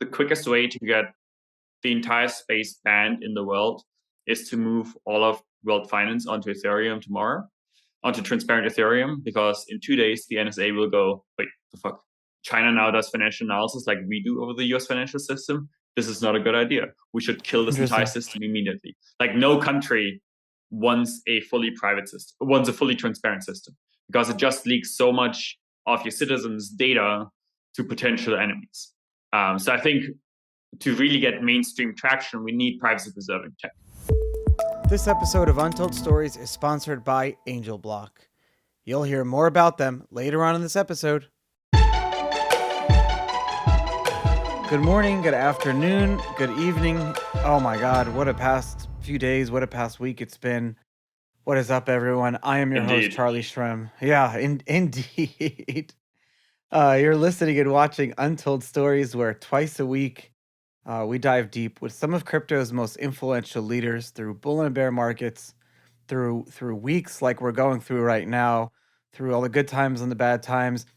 the quickest way to get the entire space banned in the world is to move all of world finance onto Ethereum tomorrow, onto transparent Ethereum, because in 2 days the NSA will go, wait, the fuck? China now does financial analysis like we do over the US financial system. This is not a good idea. We should kill this entire Interesting. system immediately. Like no country wants a fully private system, wants a fully transparent system, because it just leaks so much of your citizens' data to potential enemies. So I think to really get mainstream traction, we need privacy preserving tech. This episode of Untold Stories is sponsored by Angel Block. You'll hear more about them later on in this episode. Good morning, good afternoon, good evening. Oh my God, what a past few days, what a past week it's been. What is up, everyone? I am your host, Charlie Shrem. Yeah, indeed. You're listening and watching Untold Stories, where twice a week we dive deep with some of crypto's most influential leaders through bull and bear markets, through weeks like we're going through right now, through all the good times and the bad times,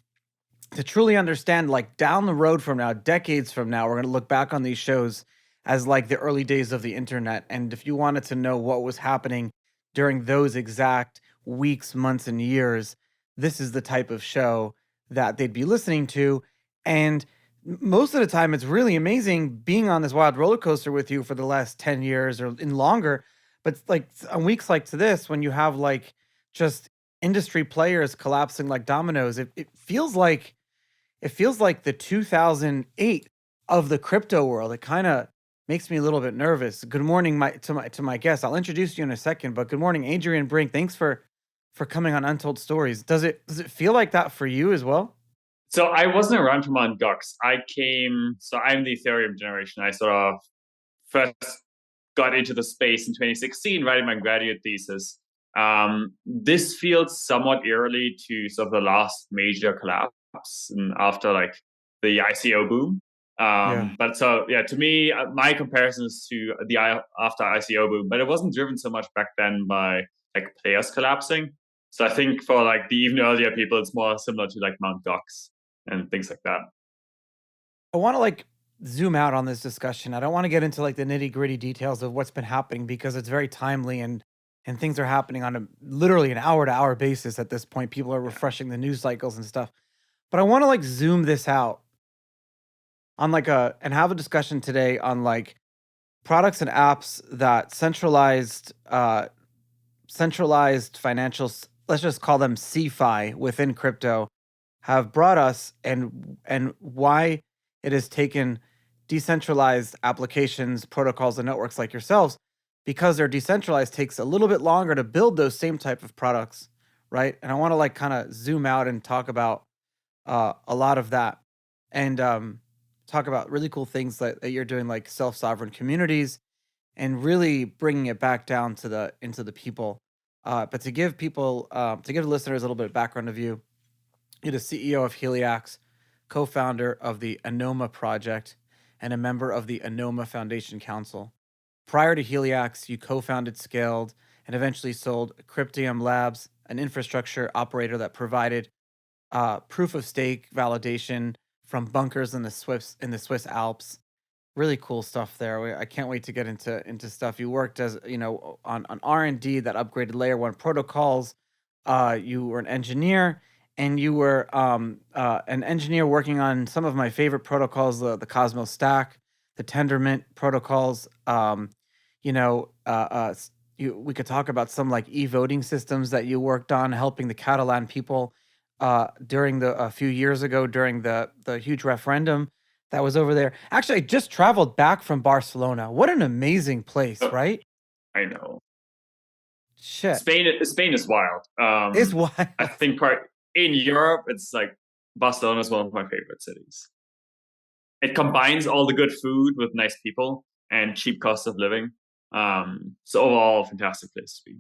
to truly understand, like, down the road from now, decades from now, we're going to look back on these shows as like the early days of the internet. And if you wanted to know what was happening during those exact weeks, months, and years, this is the type of show that they'd be listening to. And most of the time, it's really amazing being on this wild roller coaster with you for the last 10 years or in longer. But like on weeks like to this, when you have like just industry players collapsing like dominoes, it feels like the 2008 of the crypto world. It kind of makes me a little bit nervous. Good morning, to my guest. I'll introduce you in a second, but good morning, Adrian Brink. Thanks for coming on Untold Stories. Does it feel like that for you as well? So I wasn't around for Mt. Gox. I'm the Ethereum generation. I sort of first got into the space in 2016, writing my graduate thesis. This feels somewhat eerily to sort of the last major collapse and after like the ICO boom. Yeah. But so yeah, to me, my comparison is to the after ICO boom, but it wasn't driven so much back then by like players collapsing. So I think for like the even earlier people, it's more similar to like Mt. Gox and things like that. I want to like zoom out on this discussion. I don't want to get into like the nitty-gritty details of what's been happening because it's very timely and things are happening on a literally an hour-to-hour basis at this point. People are refreshing the news cycles and stuff. But I want to like zoom this out on like and have a discussion today on like products and apps that centralized financial, let's just call them CeFi within crypto, have brought us, and why it has taken decentralized applications, protocols, and networks like yourselves, because they're decentralized, takes a little bit longer to build those same type of products, right? And I want to like kind of zoom out and talk about a lot of that, and talk about really cool things that you're doing, like self-sovereign communities, and really bringing it back down to into the people. But to give the listeners a little bit of background of you, you're the CEO of Heliax, co-founder of the Anoma project, and a member of the Anoma Foundation Council. Prior to Heliax, you co-founded, scaled, and eventually sold Cryptium Labs, an infrastructure operator that provided proof of stake validation from bunkers in the Swiss Alps. Really cool stuff there. I can't wait to get into stuff. You worked as on R&D that upgraded layer 1 protocols. You were an engineer, and you were an engineer working on some of my favorite protocols, the Cosmos Stack, the Tendermint protocols. We could talk about some like e-voting systems that you worked on, helping the Catalan people during a few years ago during the huge referendum that was over there. Actually, I just traveled back from Barcelona. What an amazing place, Oh, right? I know. Shit. Spain is wild. It's wild. I think in Europe, it's like Barcelona is one of my favorite cities. It combines all the good food with nice people and cheap cost of living. So overall, fantastic place to be.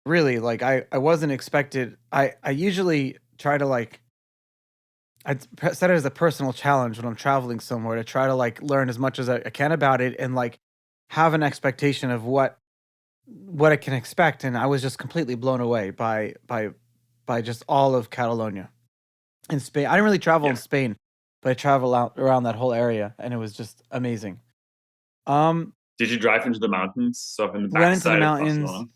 Really, like I wasn't expected. I usually try to like, I set it as a personal challenge when I'm traveling somewhere to try to like learn as much as I can about it and like have an expectation of what I can expect. And I was just completely blown away by just all of Catalonia in Spain. I didn't really travel in Spain. but I traveled out around that whole area, and it was just amazing. Did you drive into the mountains, sort of in the Went into the backside of mountains. Barcelona?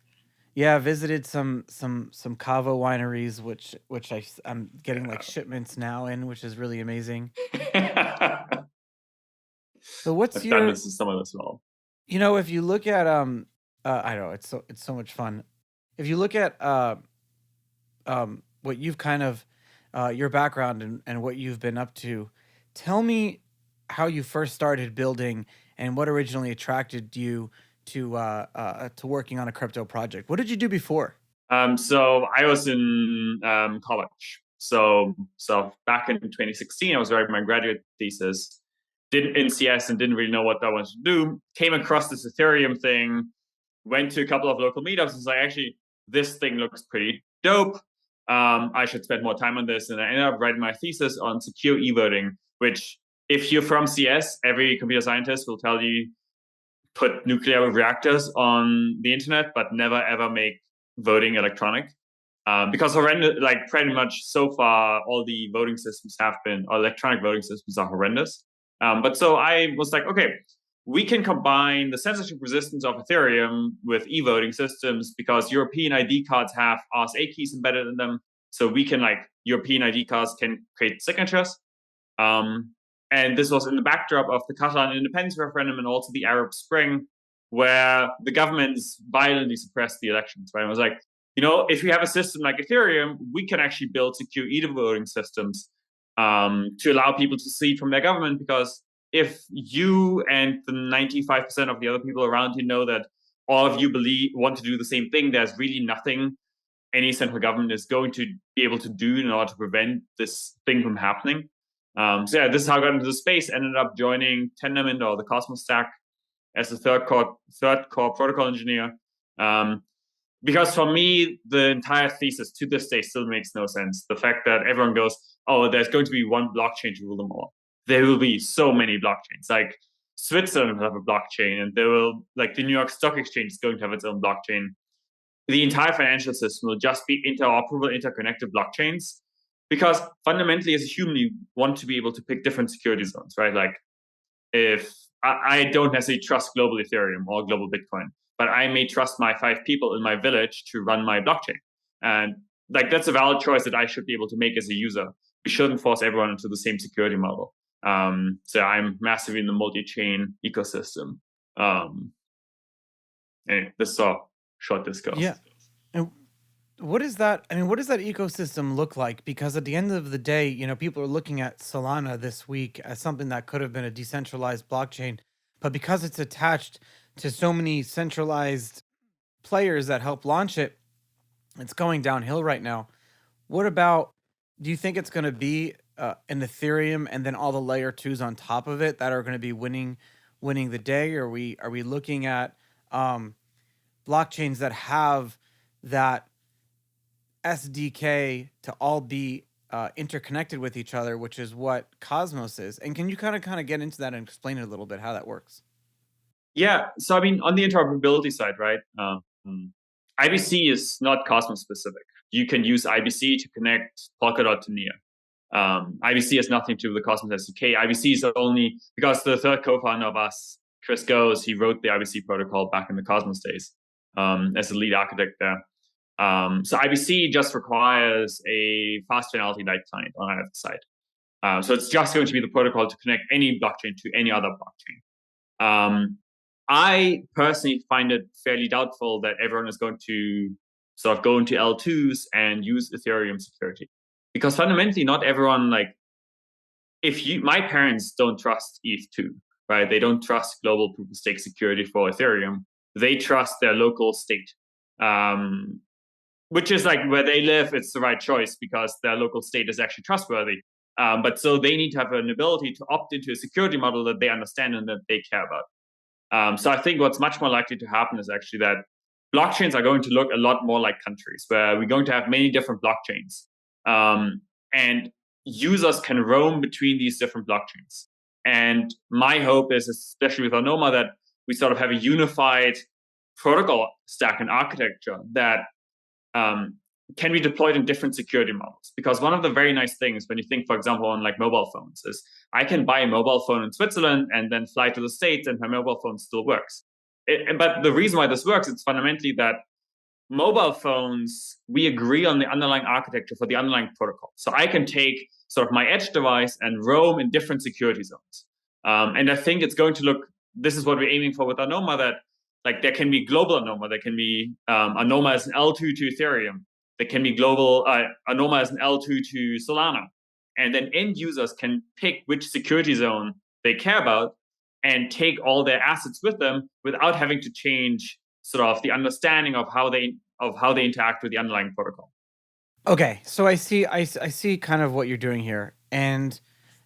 Yeah, visited some cava wineries, which I'm getting like Yeah. shipments now in, which is really amazing. I've So what's done your, this with someone as well. if you look at I don't know, it's so much fun. If you look at what you've kind of your background and what you've been up to, tell me how you first started building and what originally attracted you to working on a crypto project. What did you do before? So I was in college. So back in 2016, I was writing my graduate thesis. Didn't in CS and didn't really know what I wanted to do. Came across this Ethereum thing. Went to a couple of local meetups. And was like, actually, this thing looks pretty dope. I should spend more time on this. And I ended up writing my thesis on secure e-voting, which, if you're from CS, every computer scientist will tell you put nuclear reactors on the internet, but never ever make voting electronic. Because horrendous, like pretty much so far, all the voting systems have been, or electronic voting systems are horrendous. But so I was like, okay, we can combine the censorship resistance of Ethereum with e-voting systems because European ID cards have RSA keys embedded in them. So we can, like, European ID cards can create signatures. And this was in the backdrop of the Catalan independence referendum and also the Arab Spring, where the governments violently suppressed the elections. Right? It was like, if we have a system like Ethereum, we can actually build secure e-voting systems to allow people to secede from their government. Because if you and the 95% of the other people around you know that all of you want to do the same thing, there's really nothing any central government is going to be able to do in order to prevent this thing from happening. So yeah, this is how I got into the space. Ended up joining Tendermint, or the Cosmos stack, as a third core protocol engineer. Because for me, the entire thesis to this day still makes no sense. The fact that everyone goes, oh, there's going to be one blockchain to rule them all. There will be so many blockchains. Like Switzerland will have a blockchain, and there will, like, the New York Stock Exchange is going to have its own blockchain. The entire financial system will just be interoperable, interconnected blockchains. Because fundamentally, as a human, you want to be able to pick different security zones, right? Like, if I don't necessarily trust global Ethereum or global Bitcoin, but I may trust my 5 people in my village to run my blockchain. And like, that's a valid choice that I should be able to make as a user. We shouldn't force everyone into the same security model. So I'm massively in the multi-chain ecosystem. Anyway, this is a short discourse. Yeah. And what is that? I mean, what does that ecosystem look like? Because at the end of the day, people are looking at Solana this week as something that could have been a decentralized blockchain, but because it's attached to so many centralized players that help launch it, it's going downhill right now. What about, do you think it's going to be an Ethereum and then all the layer 2s on top of it that are going to be winning the day? Or are we looking at blockchains that have that SDK to all be interconnected with each other, which is what Cosmos is? And can you kind of get into that and explain it a little bit how that works? Yeah, so I mean, on the interoperability side, right? IBC is not Cosmos specific. You can use IBC to connect Polkadot to Near. IBC has nothing to do with the Cosmos SDK. IBC is only because the third co-founder of us, Chris Goes, he wrote the IBC protocol back in the Cosmos days as the lead architect there. So IBC just requires a fast finality light client on either side. So it's just going to be the protocol to connect any blockchain to any other blockchain. I personally find it fairly doubtful that everyone is going to sort of go into L2s and use Ethereum security. Because fundamentally, not everyone, like, my parents don't trust ETH2, right? They don't trust global proof of stake security for Ethereum. They trust their local state, which is like where they live. It's the right choice because their local state is actually trustworthy. But so they need to have an ability to opt into a security model that they understand and that they care about. So I think what's much more likely to happen is actually that blockchains are going to look a lot more like countries, where we're going to have many different blockchains. And users can roam between these different blockchains. And my hope is, especially with Anoma, that we sort of have a unified protocol stack and architecture that can be deployed in different security models. Because one of the very nice things when you think, for example, on like mobile phones is I can buy a mobile phone in Switzerland and then fly to the States and my mobile phone still works. But the reason why this works, it's fundamentally that mobile phones, we agree on the underlying architecture for the underlying protocol. So I can take sort of my edge device and roam in different security zones. And I think it's going to look, this is what we're aiming for with Anoma, that like there can be global Anoma, there can be Anoma as an L2 to Ethereum, there can be global Anoma as an L2 to Solana. And then end users can pick which security zone they care about and take all their assets with them without having to change sort of the understanding of how they interact with the underlying protocol. Okay, so I see kind of what you're doing here, and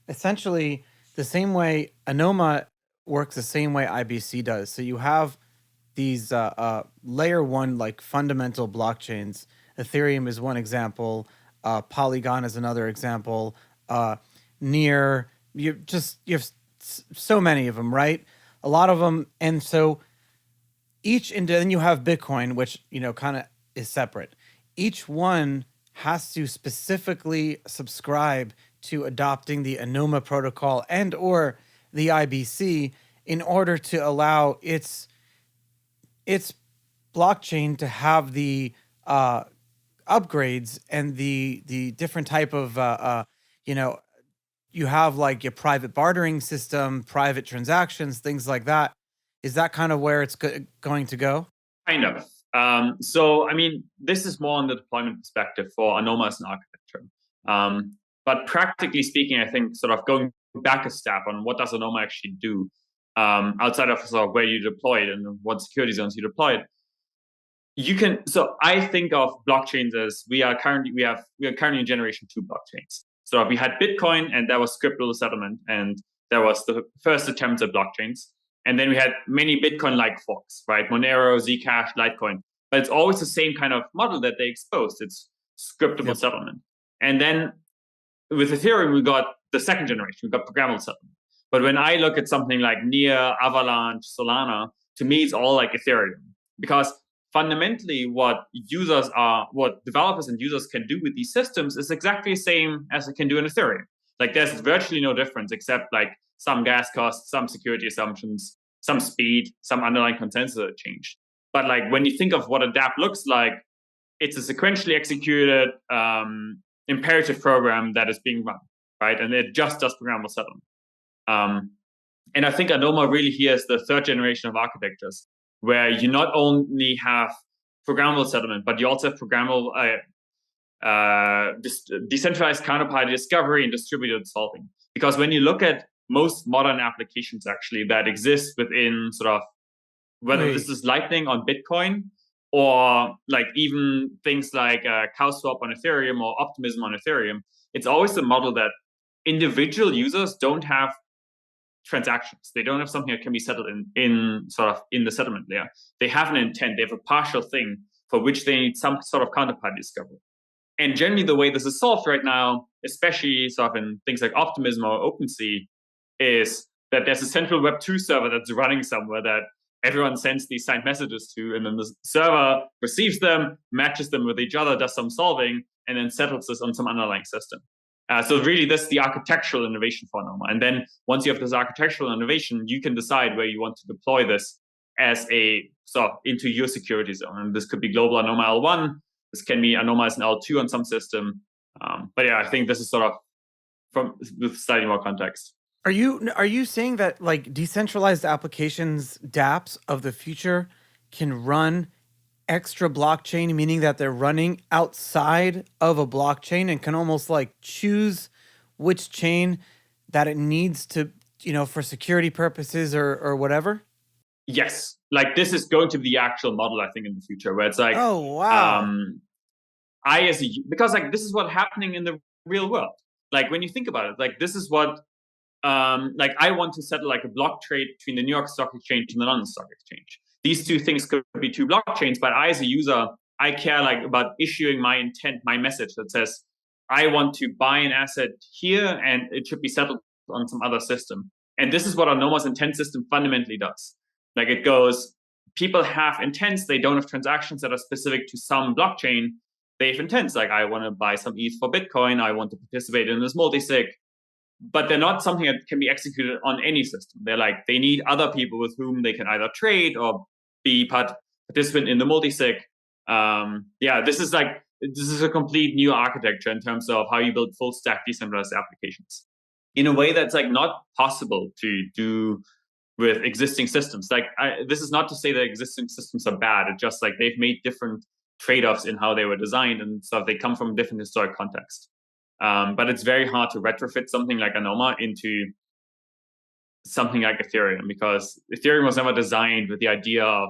essentially the same way Anoma works, the same way IBC does. So you have these layer one like fundamental blockchains. Ethereum is one example. Polygon is another example. Near you have so many of them, right? A lot of them, and so and then you have Bitcoin, which kind of is separate. Each one has to specifically subscribe to adopting the Anoma protocol and or the IBC in order to allow its blockchain to have the upgrades and the different type of you have like your private bartering system, private transactions, things like that. Is that kind of where it's going to go? Kind of. So, I mean, this is more on the deployment perspective for Anoma as an architecture. But practically speaking, I think sort of going back a step on what does Anoma actually do outside of sort of where you deploy it and what security zones you deploy it. So I think of blockchains as we are currently in generation 2 blockchains. So we had Bitcoin, and that was scriptable settlement, and that was the first attempt at blockchains. And then we had many Bitcoin-like forks, right? Monero, Zcash, Litecoin. But it's always the same kind of model that they exposed. It's scriptable settlement. And then with Ethereum, we got the second generation. We got programmable settlement. But when I look at something like Near, Avalanche, Solana, to me, it's all like Ethereum. Because fundamentally, what developers and users can do with these systems is exactly the same as it can do in Ethereum. Like there's virtually no difference except like some gas costs, some security assumptions, some speed, some underlying consensus that changed. But like when you think of what a dApp looks like, it's a sequentially executed imperative program that is being run, right? And it just does programmable settlement. And I think Anoma really here is the third generation of architectures, where you not only have programmable settlement, but you also have programmable decentralized counterparty discovery and distributed solving. Because when you look at most modern applications actually that exist within sort of whether this is Lightning on Bitcoin or like even things like CowSwap on Ethereum or Optimism on Ethereum, it's always the model that individual users don't have transactions. They don't have something that can be settled in the settlement layer. They have an intent. They have a partial thing for which they need some sort of counterparty discovery. And generally, the way this is solved right now, especially sort of in things like Optimism or OpenSea, is that there's a central Web2 server that's running somewhere that everyone sends these signed messages to, and then the server receives them, matches them with each other, does some solving, and then settles this on some underlying system. So really, this is the architectural innovation for Anoma. And then once you have this architectural innovation, you can decide where you want to deploy this as into your security zone. And this could be global Anoma L1. This can be Anoma as an L2 on some system. But yeah, I think this is sort of with slightly more context. Are you saying that like decentralized applications, dApps of the future, can run extra blockchain, meaning that they're running outside of a blockchain and can almost like choose which chain that it needs to, for security purposes or whatever? Yes. Like this is going to be the actual model, I think, in the future, where it's like, oh, wow. Because like this is what's happening in the real world. Like when you think about it, like this is what, like I want to settle like a block trade between the New York Stock Exchange and the London Stock Exchange. These two things could be two blockchains, but I, as a user, I care like about issuing my intent, my message that says, I want to buy an asset here and it should be settled on some other system. And this is what Anoma's intent system fundamentally does. Like it goes, people have intents, they don't have transactions that are specific to some blockchain. they have intents, like I want to buy some ETH for Bitcoin, I want to participate in this multisig, but they're not something that can be executed on any system. They're like, they need other people with whom they can either trade or be participant in the multisig. This is a complete new architecture in terms of how you build full stack decentralized applications in a way that's like not possible to do with existing systems. Like this is not to say that existing systems are bad. It's just like they've made different trade-offs in how they were designed and stuff. They come from different historic contexts. But it's very hard to retrofit something like Anoma into something like Ethereum, because Ethereum was never designed with the idea of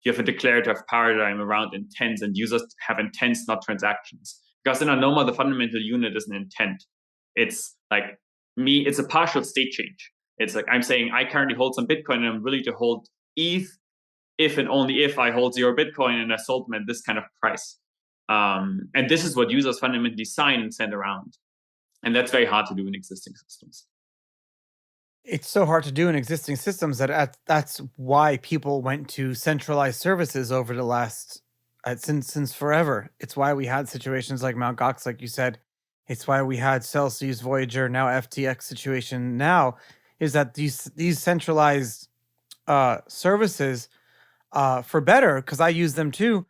you have a declarative paradigm around intents and users have intents, not transactions. Because in Anoma, the fundamental unit is an intent. It's like it's a partial state change. It's like I'm saying I currently hold some Bitcoin and I'm willing to hold ETH if and only if I hold 0 Bitcoin and I sold them at this kind of price. And this is what users fundamentally sign and send around. And that's very hard to do in existing systems. It's so hard to do in existing systems that's why people went to centralized services over the last since forever. It's why we had situations like Mt. Gox, like you said. It's why we had Celsius, Voyager, now FTX situation. Now is that these centralized services, for better, because I use them too.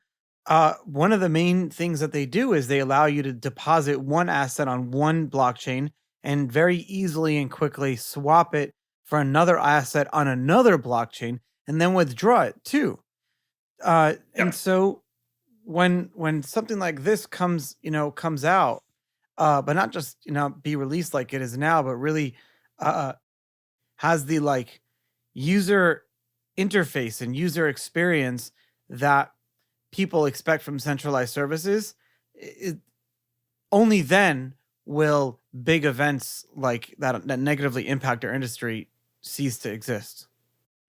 One of the main things that they do is they allow you to deposit one asset on one blockchain and very easily and quickly swap it for another asset on another blockchain and then withdraw it too. And so when something like this comes out, but not just be released like it is now, but really has the like user interface and user experience that people expect from centralized services, only then will big events like that negatively impact our industry cease to exist.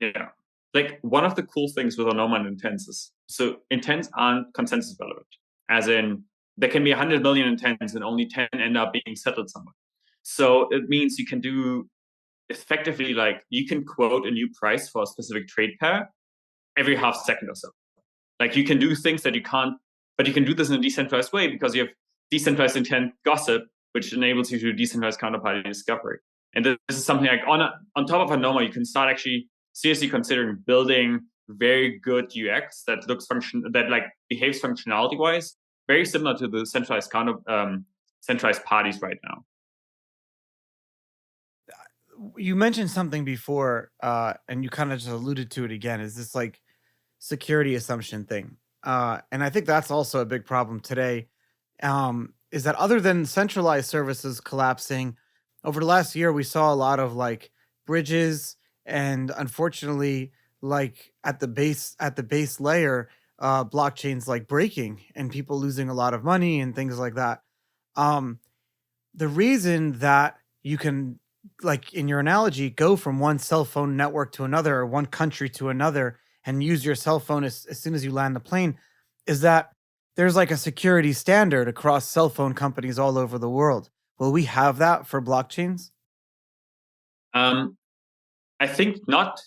Yeah. Like one of the cool things with Anoma and intents is, so intents aren't consensus relevant. As in, there can be 100 million intents and only 10 end up being settled somewhere. So it means you can do effectively, like you can quote a new price for a specific trade pair every half second or so. Like you can do things that you can't, but you can do this in a decentralized way because you have decentralized intent gossip, which enables you to do decentralized counterparty discovery. And this is something like on top of Anoma, you can start actually seriously considering building very good UX that like behaves functionality wise, very similar to the centralized centralized parties right now. You mentioned something before, and you kind of just alluded to it again. Is this like security assumption thing? And I think that's also a big problem today. Is that other than centralized services collapsing, over the last year, we saw a lot of like bridges and unfortunately, like at the base layer, blockchains like breaking and people losing a lot of money and things like that. The reason that you can, like in your analogy, go from one cell phone network to another or one country to another and use your cell phone as soon as you land the plane is that there's like a security standard across cell phone companies all over the world. Will we have that for blockchains? I think not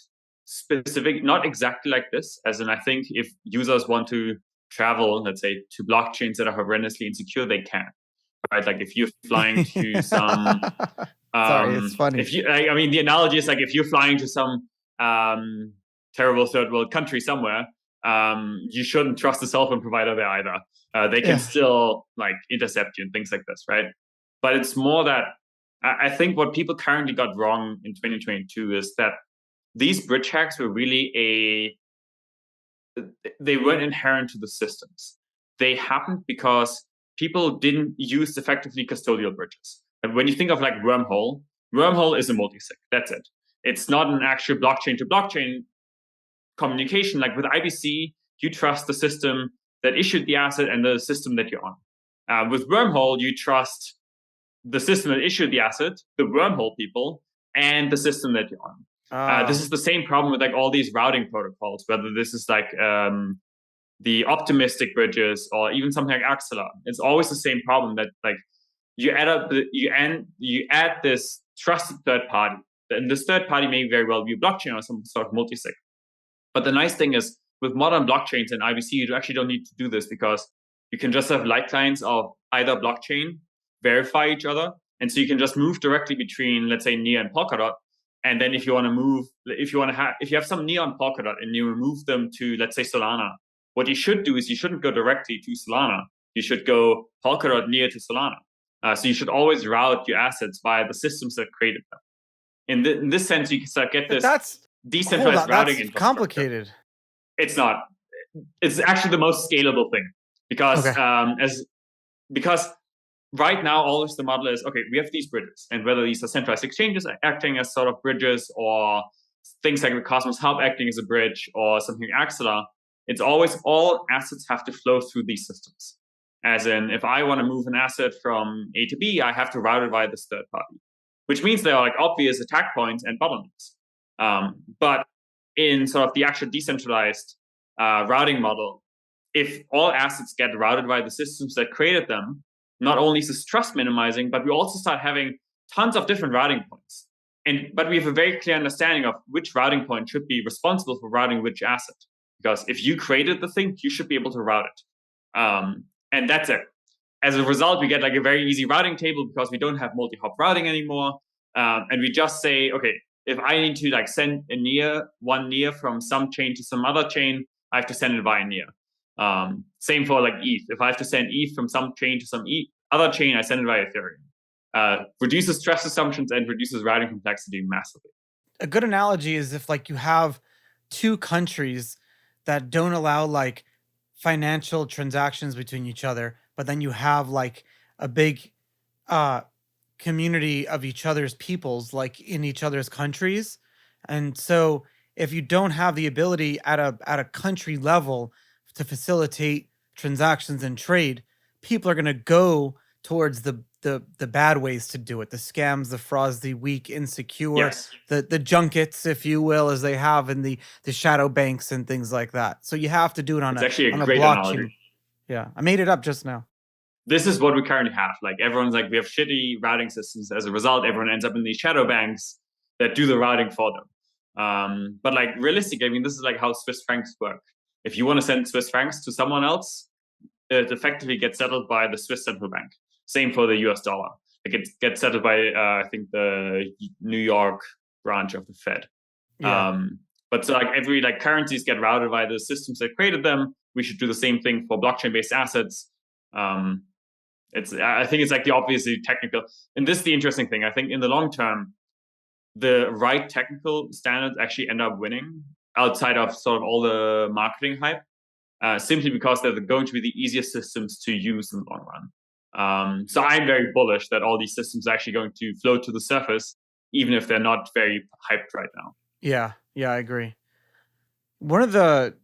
specific, not exactly like this. As in, I think if users want to travel, let's say, to blockchains that are horrendously insecure, they can. Right? Like if you're flying to some sorry, it's funny. If you, I mean, the analogy is like if you're flying to some terrible third world country somewhere, you shouldn't trust the cell phone provider there either. They can still like intercept you and things like this, right? But it's more that I think what people currently got wrong in 2022 is that these bridge hacks were really they weren't inherent to the systems. They happened because people didn't use effectively custodial bridges. And when you think of like wormhole is a multisig. That's it. It's not an actual blockchain to blockchain communication. Like with IBC, you trust the system that issued the asset and the system that you're on. With wormhole, you trust the system that issued the asset, the wormhole people, and the system that you're on. This is the same problem with like all these routing protocols, whether this is like the optimistic bridges or even something like Axela. It's always the same problem that like you add this trusted third party, and this third party may very well be a blockchain or some sort of multisig. But the nice thing is with modern blockchains and IBC, you actually don't need to do this because you can just have light clients of either blockchain verify each other. And so you can just move directly between, let's say, Near and Polkadot. And then if you have some Near on Polkadot and you remove them to, let's say, Solana, what you should do is you shouldn't go directly to Solana. You should go Polkadot Near to Solana. So you should always route your assets via the systems that created them. In this sense, you can start get this decentralized routing infrastructure. Complicated. It's not. It's actually the most scalable thing because because right now always the model is, okay, we have these bridges, and whether these are centralized exchanges acting as sort of bridges or things like the Cosmos Hub acting as a bridge or something like Axela, it's always all assets have to flow through these systems. As in, if I want to move an asset from A to B, I have to route it via this third party, which means there are like obvious attack points and bottlenecks. But in sort of the actual decentralized routing model, if all assets get routed by the systems that created them, not only is this trust minimizing, but we also start having tons of different routing points. But we have a very clear understanding of which routing point should be responsible for routing which asset. Because if you created the thing, you should be able to route it. And that's it. As a result, we get like a very easy routing table because we don't have multi-hop routing anymore. And we just say, okay, if I need to like send one near from some chain to some other chain, I have to send it via near. Same for like ETH. If I have to send ETH from some chain to some other chain, I send it via Ethereum. Reduces trust assumptions and reduces routing complexity massively. A good analogy is if like you have two countries that don't allow like financial transactions between each other, but then you have like a big community of each other's peoples, like in each other's countries. And so if you don't have the ability at a country level to facilitate transactions and trade, people are going to go towards the bad ways to do it, the scams, the frauds, the weak, insecure, the junkets, if you will, as they have in the shadow banks and things like that. So you have to do it on a great blockchain. Analogy. Yeah, I made it up just now. This is what we currently have. Like everyone's like, we have shitty routing systems. As a result, everyone ends up in these shadow banks that do the routing for them. But like realistically, I mean, this is like how Swiss francs work. If you want to send Swiss francs to someone else, it effectively gets settled by the Swiss central bank. Same for the US dollar. Like it gets settled by, I think, the New York branch of the Fed. Yeah. But so like every like currencies get routed by the systems that created them. We should do the same thing for blockchain-based assets. I think it's like the obviously technical. And this is the interesting thing. I think in the long term, the right technical standards actually end up winning outside of sort of all the marketing hype, simply because they're going to be the easiest systems to use in the long run. So I'm very bullish that all these systems are actually going to float to the surface, even if they're not very hyped right now. Yeah, I agree. One of the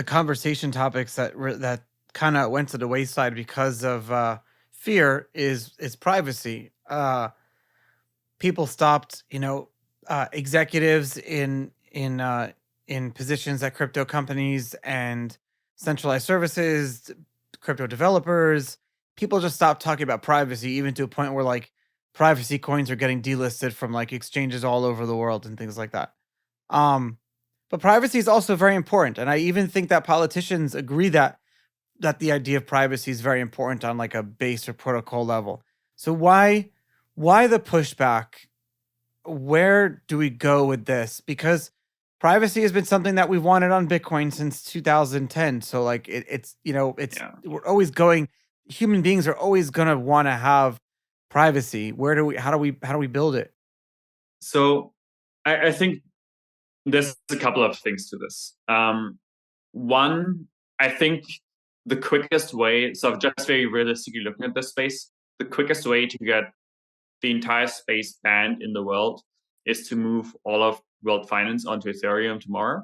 conversation topics that kind of went to the wayside because of fear is privacy. People stopped, executives in positions at crypto companies and centralized services, crypto developers. People just stopped talking about privacy, even to a point where like privacy coins are getting delisted from like exchanges all over the world and things like that. But privacy is also very important, and I even think that politicians agree that the idea of privacy is very important on like a base or protocol level. So why the pushback? Where do we go with this? Because privacy has been something that we've wanted on Bitcoin since 2010. So like we're always going. Human beings are always going to want to have privacy. How do we build it? So I think there's a couple of things to this. One, I think the quickest way, so just very realistically looking at this space, the quickest way to get the entire space banned in the world is to move all of world finance onto Ethereum tomorrow,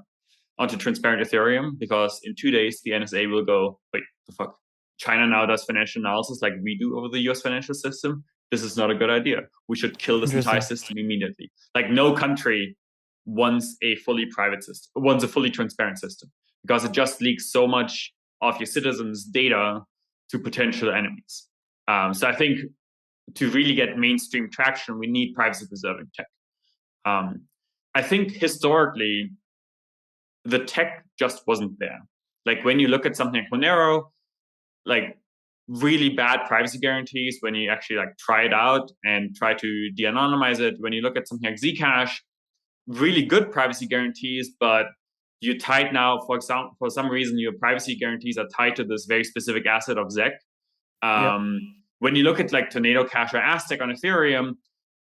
onto transparent Ethereum, because in 2 days, the NSA will go, wait, the fuck? China now does financial analysis like we do over the US financial system. This is not a good idea. We should kill this entire system immediately. Like no country wants a fully private system, wants a fully transparent system, because it just leaks so much of your citizens' data to potential enemies. So I think to really get mainstream traction, we need privacy-preserving tech. I think historically, the tech just wasn't there. Like when you look at something like Monero, like really bad privacy guarantees when you actually like try it out and try to de-anonymize it. When you look at something like Zcash, really good privacy guarantees, but you're tied now, for example, for some reason, your privacy guarantees are tied to this very specific asset of ZEC. When you look at like Tornado Cash or Aztec on Ethereum,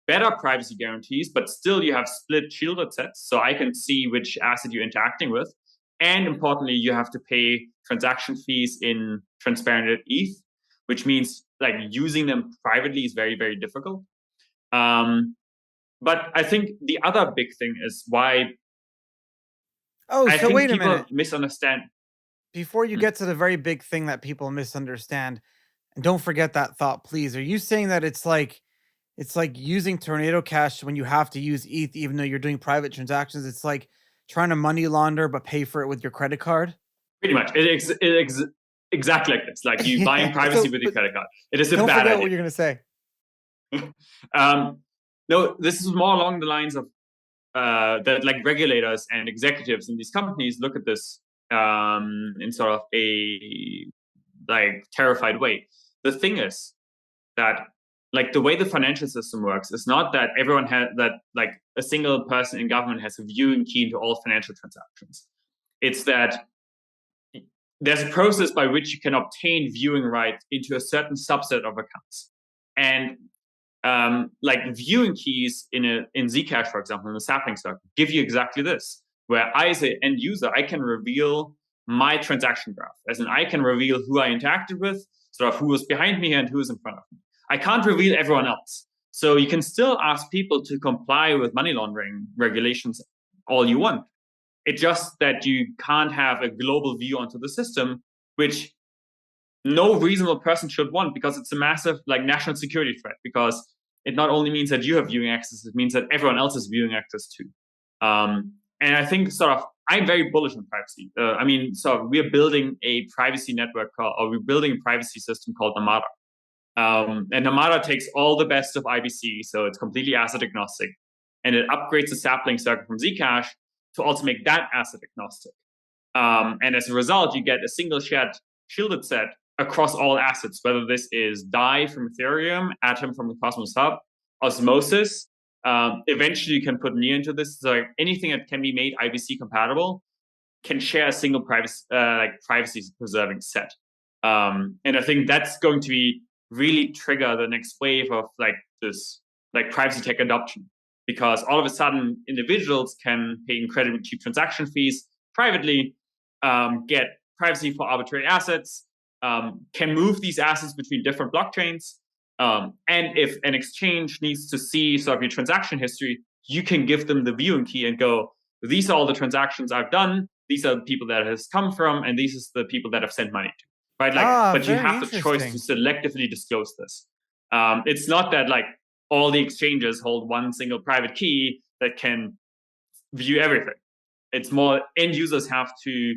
better privacy guarantees, but still you have split shielded sets. So I can see which asset you're interacting with. And importantly, you have to pay transaction fees in transparent ETH, which means like using them privately is very, very difficult. But I think the other big thing is why I think wait a people minute. misunderstand. Before you get to the very big thing that people misunderstand, and don't forget that thought, please. Are you saying that it's like using Tornado Cash when you have to use ETH even though you're doing private transactions? It's like trying to money launder but pay for it with your credit card? Pretty much. Exactly like this. Like you buying privacy with your credit card. It is a bad idea. Don't forget what you're going to say. No, this is more along the lines of that like regulators and executives in these companies look at this in sort of a like terrified way. The thing is that like the way the financial system works is not that everyone has that like a single person in government has a viewing key into all financial transactions. It's that there's a process by which you can obtain viewing rights into a certain subset of accounts. And like viewing keys in Zcash, for example, in the sapling circle, give you exactly this, where I, as an end user, I can reveal my transaction graph, as in I can reveal who I interacted with, sort of who was behind me and who was in front of me. I can't reveal everyone else. So you can still ask people to comply with money laundering regulations all you want. It's just that you can't have a global view onto the system, which no reasonable person should want, because it's a massive like national security threat, because it not only means that you have viewing access, it means that everyone else has viewing access too. And I think sort of I'm very bullish on privacy. I mean, so we're building a privacy network or we're building a privacy system called Namada. And Namada takes all the best of IBC, so it's completely asset agnostic, and it upgrades the sapling circuit from Zcash to also make that asset agnostic. And as a result, you get a single shared shielded set across all assets, whether this is DAI from Ethereum, Atom from the Cosmos Hub, Osmosis. Eventually, you can put NEAR into this. So anything that can be made IBC compatible can share a single privacy preserving set. And I think that's going to be really trigger the next wave of like this like privacy tech adoption, because all of a sudden individuals can pay incredibly cheap transaction fees privately, get privacy for arbitrary assets, can move these assets between different blockchains. And if an exchange needs to see sort of your transaction history, you can give them the viewing key and go, these are all the transactions I've done, these are the people that it has come from, and these are the people that I've sent money to. Right? Like, but you have the choice to selectively disclose this. It's not that like all the exchanges hold one single private key that can view everything. It's more end users have to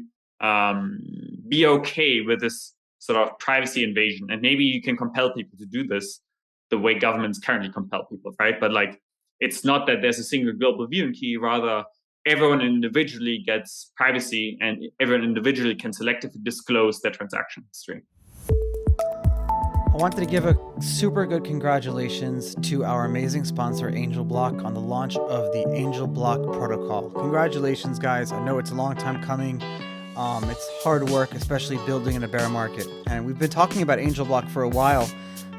be okay with this sort of privacy invasion. And maybe you can compel people to do this the way governments currently compel people, right? But like, it's not that there's a single global viewing key, rather everyone individually gets privacy and everyone individually can selectively disclose their transaction history. I wanted to give a super good congratulations to our amazing sponsor, Angel Block, on the launch of the Angel Block protocol. Congratulations, guys. I know it's a long time coming. It's hard work, especially building in a bear market. And we've been talking about Angel Block for a while.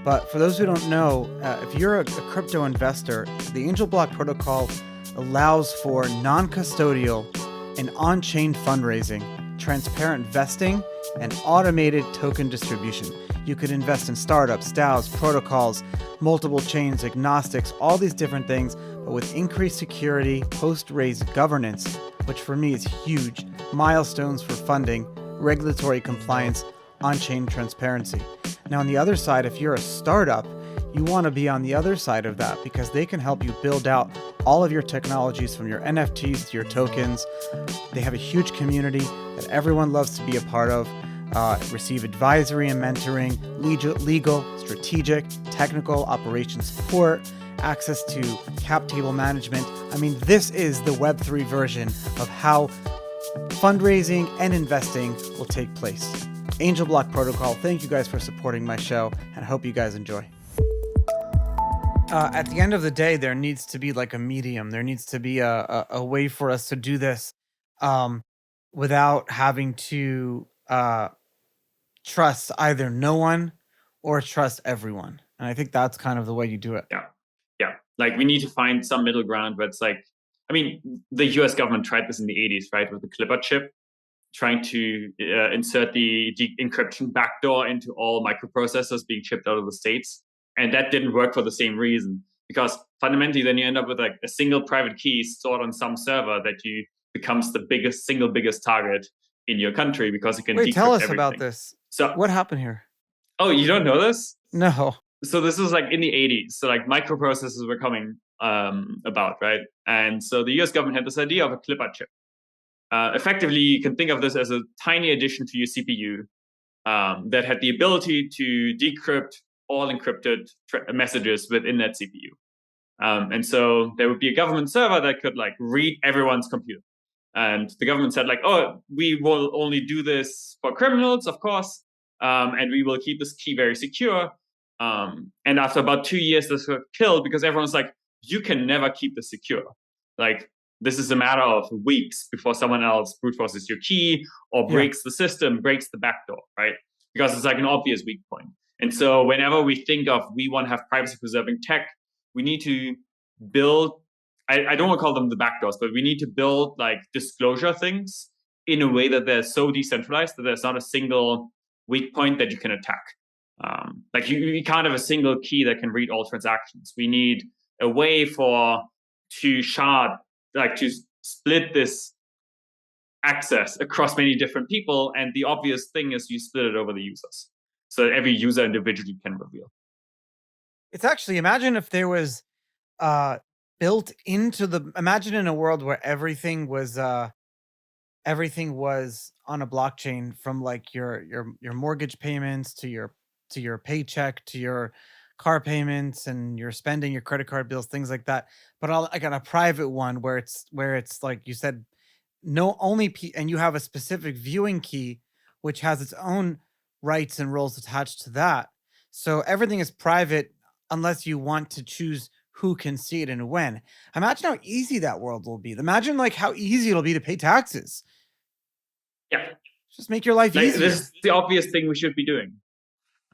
But for those who don't know, if you're a crypto investor, the Angel Block protocol allows for non-custodial and on-chain fundraising, transparent vesting, and automated token distribution. You could invest in startups, DAOs, protocols, multiple chains, agnostics, all these different things, but with increased security, post-raise governance, which for me is huge, milestones for funding, regulatory compliance, on-chain transparency. Now, on the other side, if you're a startup, you want to be on the other side of that because they can help you build out all of your technologies from your NFTs to your tokens. They have a huge community that everyone loves to be a part of, receive advisory and mentoring, legal, strategic, technical, operations support, access to cap table management. I mean, this is the Web3 version of how fundraising and investing will take place. Angel Block Protocol. Thank you guys for supporting my show, and I hope you guys enjoy. At the end of the day, there needs to be like a medium. There needs to be a way for us to do this without having to trust either no one or trust everyone. And I think that's kind of the way you do it. Yeah. Like we need to find some middle ground where it's like, I mean, the US government tried this in the 80s, right? With the Clipper chip, trying to insert the encryption backdoor into all microprocessors being shipped out of the States. And that didn't work for the same reason, because fundamentally then you end up with like a single private key stored on some server that you becomes the single biggest target in your country because it can decrypt tell us everything. About this. So what happened here? Oh, you don't know this? No. So this was like in the 80s. So like microprocessors were coming about, right? And so the US government had this idea of a Clipper chip. Effectively, you can think of this as a tiny addition to your CPU that had the ability to decrypt all encrypted messages within that CPU. And so there would be a government server that could like read everyone's computer. And the government said like, oh, we will only do this for criminals, of course, and we will keep this key very secure. And after about 2 years, this got killed because everyone's like, you can never keep this secure. Like, this is a matter of weeks before someone else brute forces your key or breaks the system, breaks the backdoor, right? Because it's like an obvious weak point. And so whenever we think of we want to have privacy preserving tech, we need to build, I don't want to call them the backdoors, but we need to build like disclosure things in a way that they're so decentralized that there's not a single weak point that you can attack. Like you can't have a single key that can read all transactions. We need a way to split this access across many different people. And the obvious thing is you split it over the users so that every user individually can reveal. It's actually, imagine if there was built into imagine in a world where everything was on a blockchain, from like your mortgage payments to your paycheck to your car payments and your spending, your credit card bills, things like that. But I got a private one where it's like you said, and you have a specific viewing key which has its own rights and roles attached to that. So everything is private unless you want to choose who can see it and when. Imagine how easy that world will be. Imagine like how easy it'll be to pay taxes. Yeah. Just make your life easier. This is the obvious thing we should be doing.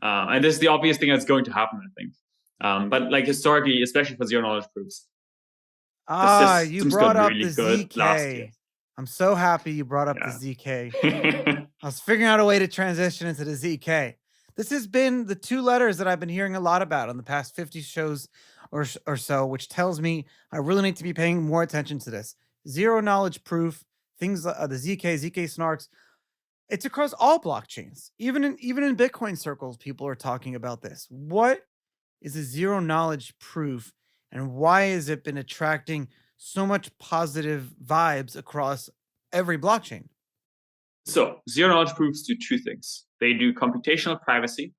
And this is the obvious thing that's going to happen, I think. But like historically, especially for zero knowledge proofs. You brought up the ZK. I'm so happy you brought up the ZK. I was figuring out a way to transition into the ZK. This has been the two letters that I've been hearing a lot about on the past 50 shows or so, which tells me I really need to be paying more attention to this. Zero knowledge proof, things, the ZK snarks. It's across all blockchains. Even in Bitcoin circles, people are talking about this. What is a zero knowledge proof, and why has it been attracting so much positive vibes across every blockchain? So zero knowledge proofs do two things. They do computational privacy,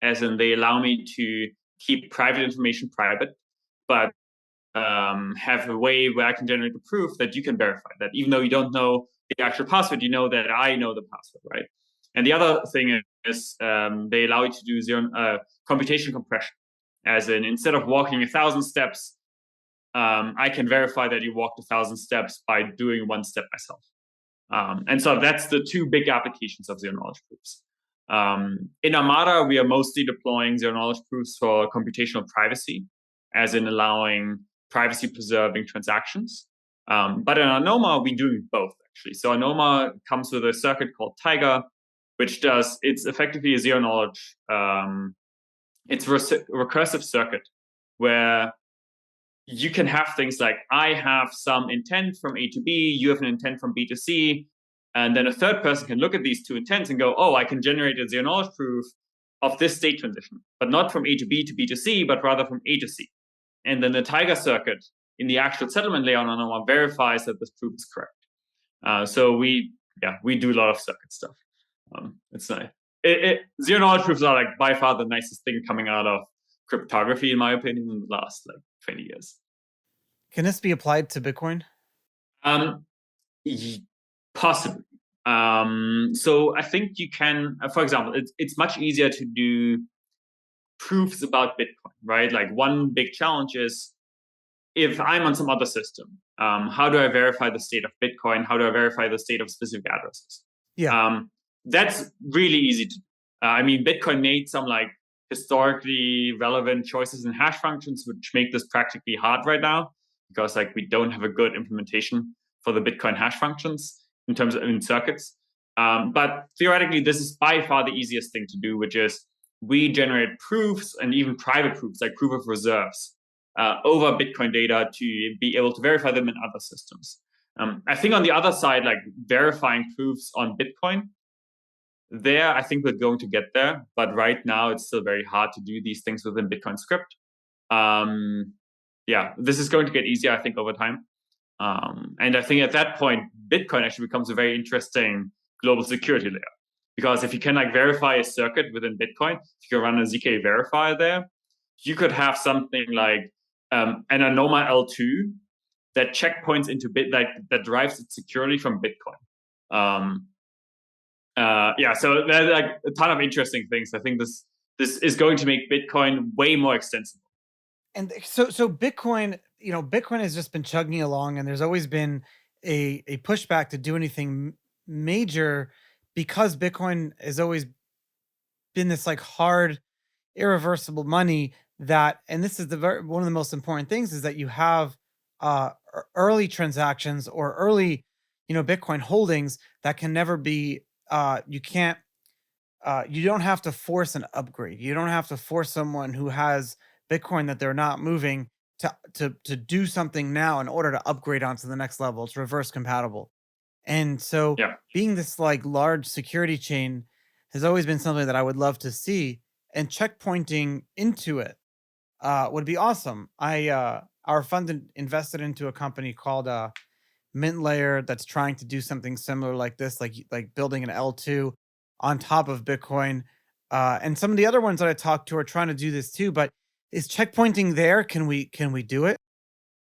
as in they allow me to keep private information private, but have a way where I can generate a proof that you can verify that even though you don't know the actual password, you know that I know the password, right? And the other thing is they allow you to do computation compression, as in instead of walking 1,000 steps, I can verify that you walked 1,000 steps by doing one step myself. And so that's the two big applications of zero knowledge proofs. In Armada, we are mostly deploying zero knowledge proofs for computational privacy, as in allowing privacy preserving transactions. But in Anoma, we're doing both, actually. So Anoma comes with a circuit called Tiger, which it's effectively a zero knowledge, it's a recursive circuit where you can have things like, I have some intent from A to B, you have an intent from B to C, and then a third person can look at these two intents and go, oh, I can generate a zero knowledge proof of this state transition, but not from A to B to C, but rather from A to C. And then the Tiger circuit in the actual settlement layer on Anoma verifies that this proof is correct. So we do a lot of circuit stuff. It's nice. Zero knowledge proofs are like by far the nicest thing coming out of cryptography, in my opinion, in the last like 20 years. Can this be applied to Bitcoin? Possibly. So I think you can, for example, it's much easier to do proofs about Bitcoin, right? Like one big challenge is if I'm on some other system, how do I verify the state of Bitcoin? How do I verify the state of specific addresses? Yeah. That's really easy to do. I mean, Bitcoin made some like historically relevant choices in hash functions, which make this practically hard right now because like we don't have a good implementation for the Bitcoin hash functions in terms of in circuits. But theoretically, this is by far the easiest thing to do, which is we generate proofs and even private proofs, like proof of reserves, over Bitcoin data to be able to verify them in other systems. I think on the other side, like verifying proofs on Bitcoin, there I think we're going to get there, but right now it's still very hard to do these things within Bitcoin script. Yeah, this is going to get easier, I think, over time. And I think at that point, Bitcoin actually becomes a very interesting global security layer. Because if you can like verify a circuit within Bitcoin, if you can run a ZK verifier there, you could have something like an Anoma L2 that checkpoints into that derives its security from Bitcoin. Yeah, so there's like a ton of interesting things. I think this is going to make Bitcoin way more extensible. And so Bitcoin, Bitcoin has just been chugging along, and there's always been a pushback to do anything major because Bitcoin has always been this like hard, irreversible money that, and this is one of the most important things is that you have early transactions or early, Bitcoin holdings that can never be, you don't have to force an upgrade. You don't have to force someone who has Bitcoin that they're not moving to do something now in order to upgrade onto the next level. It's reverse compatible. And so Yeah. being this like large security chain has always been something that I would love to see, and checkpointing into it would be awesome. Our fund invested into a company called Mint Layer that's trying to do something similar like this, like building an L2 on top of Bitcoin. And some of the other ones that I talked to are trying to do this too. But is checkpointing there? Can we do it?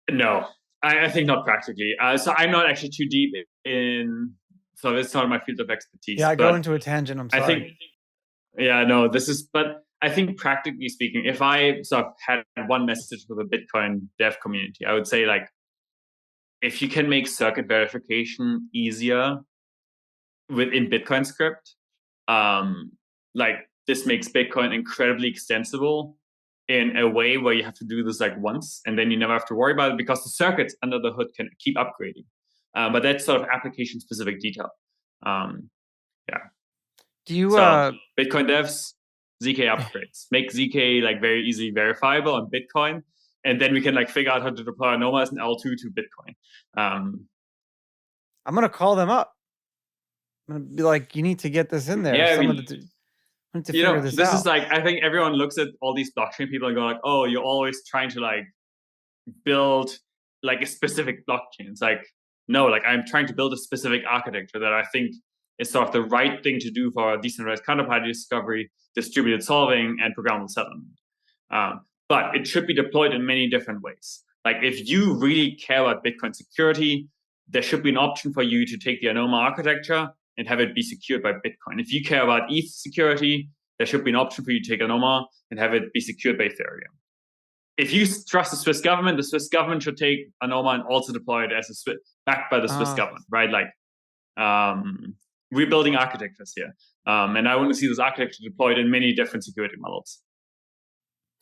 No, I think not practically. So I'm not actually too deep in, so it's not my field of expertise. Yeah, I go into a tangent. I'm sorry. I think, yeah, no, but I think practically speaking, if I sort of had one message for the Bitcoin dev community, I would say like, if you can make circuit verification easier within Bitcoin script, like this makes Bitcoin incredibly extensible in a way where you have to do this like once and then you never have to worry about it because the circuits under the hood can keep upgrading. But that's sort of application specific detail. Yeah. Do you Bitcoin devs, ZK upgrades, make ZK like very easily verifiable on Bitcoin, and then we can like figure out how to deploy Anoma as an L2 to Bitcoin. I'm gonna call them up. I'm gonna be like, you need to get this in there. Yeah, to figure this out. Is like, I think everyone looks at all these blockchain people and go like, oh, you're always trying to like build like a specific blockchain. It's like, no, like I'm trying to build a specific architecture that I think is sort of the right thing to do for decentralized counterparty discovery, distributed solving, and programmable settlement. But it should be deployed in many different ways. Like if you really care about Bitcoin security, there should be an option for you to take the Anoma architecture and have it be secured by Bitcoin. If you care about ETH security, there should be an option for you to take Anoma and have it be secured by Ethereum. If you trust the Swiss government should take Anoma and also deploy it as backed by the Swiss government, right? Like we're building architectures here. And I want to see this architecture deployed in many different security models.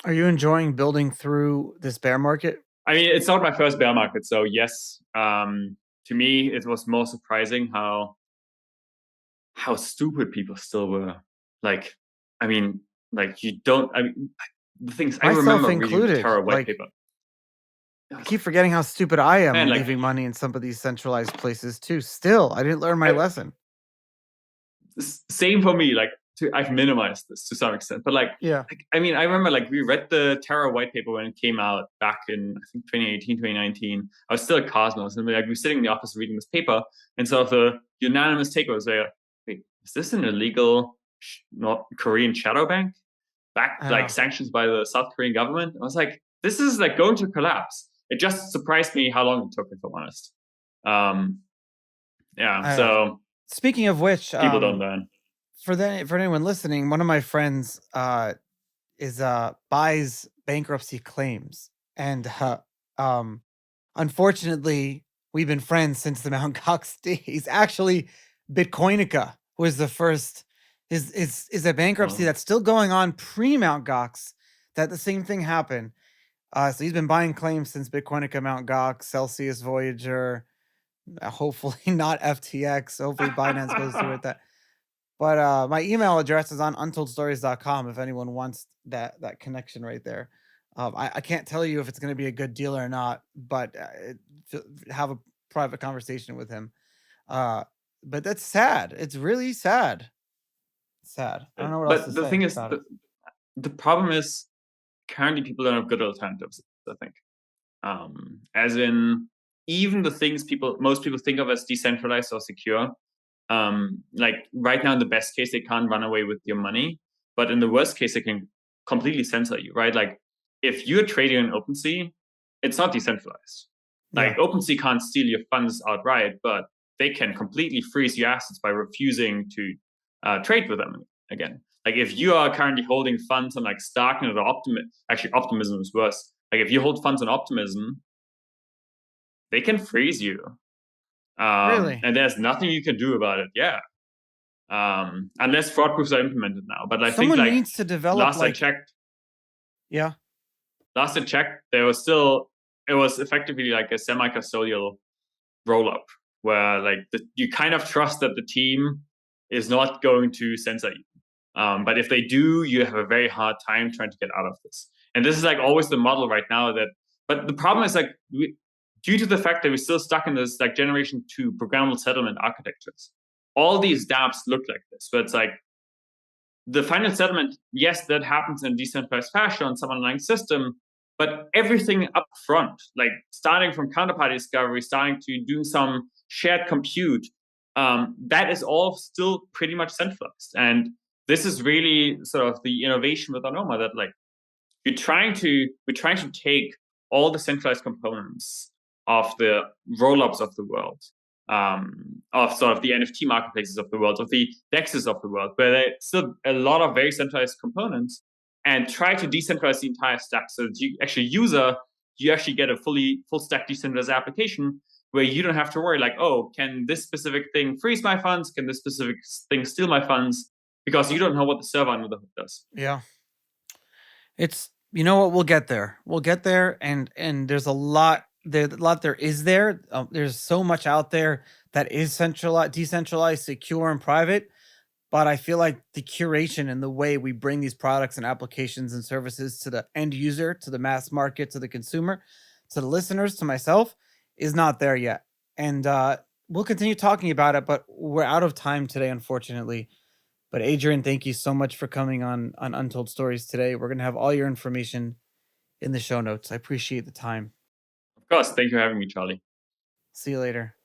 Are you enjoying building through this bear market? I mean, it's not my first bear market, so yes. To me, it was more surprising how stupid people still were. Like, I mean, like you don't. I mean, the things I remember reading the Terra white paper. I keep forgetting how stupid I am leaving money in some of these centralized places too. Still, I didn't learn my lesson. Same for me. Like, I've minimized this to some extent, but like, yeah. Like, I mean, I remember like we read the Terra white paper when it came out back in I think 2018, 2019. I was still at Cosmos, and like we were sitting in the office reading this paper, and sort of the unanimous take was like, wait, is this an illegal not Korean shadow bank backed like sanctions by the South Korean government? I was like, this is like going to collapse. It just surprised me how long it took, if I'm honest. Yeah. So Speaking of which, People don't learn. For anyone listening, one of my friends is buys bankruptcy claims, and unfortunately, we've been friends since the Mount Gox days. Actually, Bitcoinica was the first. Is a bankruptcy that's still going on pre Mount Gox. That the same thing happened. So he's been buying claims since Bitcoinica, Mount Gox, Celsius, Voyager. Hopefully not FTX. Hopefully Binance goes through with that. But my email address is on untoldstories.com if anyone wants that connection right there. I can't tell you if it's going to be a good deal or not, but have a private conversation with him. But that's sad. It's really sad. Sad. I don't know what else to say. But the thing is, about it. the problem is currently people don't have good alternatives, I think. As in, even the things most people think of as decentralized or secure, like right now in the best case, they can't run away with your money, but in the worst case, they can completely censor you, right? Like if you're trading in OpenSea, it's not decentralized. Like OpenSea can't steal your funds outright, but they can completely freeze your assets by refusing to trade with them again. Like if you are currently holding funds on like Starknet or Optimism, actually Optimism is worse. Like if you hold funds on Optimism, they can freeze you. Really? And there's nothing you can do about it. Yeah. Unless fraud proofs are implemented now. But I think like needs to develop last I checked. Yeah. Last I checked, it was effectively like a semi-custodial rollup where like you kind of trust that the team is not going to censor you. But if they do, you have a very hard time trying to get out of this. And this is like always the model right now but the problem is like due to the fact that we're still stuck in this like generation 2 programmable settlement architectures, all these dApps look like this, where it's like the final settlement, yes, that happens in a decentralized fashion on some underlying system, but everything up front, like starting from counterparty discovery, starting to doing some shared compute, that is all still pretty much centralized. And this is really sort of the innovation with Anoma, that like we're trying to take all the centralized components of the rollups of the world, of sort of the NFT marketplaces of the world, of the DEXs of the world, where there's still a lot of very centralized components, and try to decentralize the entire stack so that you actually get a full stack decentralized application where you don't have to worry like, oh, can this specific thing freeze my funds? Can this specific thing steal my funds? Because you don't know what the server under the hood does. Yeah. It's, you know what, we'll get there. We'll get there, and there's a lot there is there. There's so much out there that is centralized, decentralized, secure, and private. But I feel like the curation and the way we bring these products and applications and services to the end user, to the mass market, to the consumer, to the listeners, to myself, is not there yet. And we'll continue talking about it, but we're out of time today, unfortunately. But Adrian, thank you so much for coming on Untold Stories today. We're going to have all your information in the show notes. I appreciate the time. Of course. Thank you for having me, Charlie. See you later.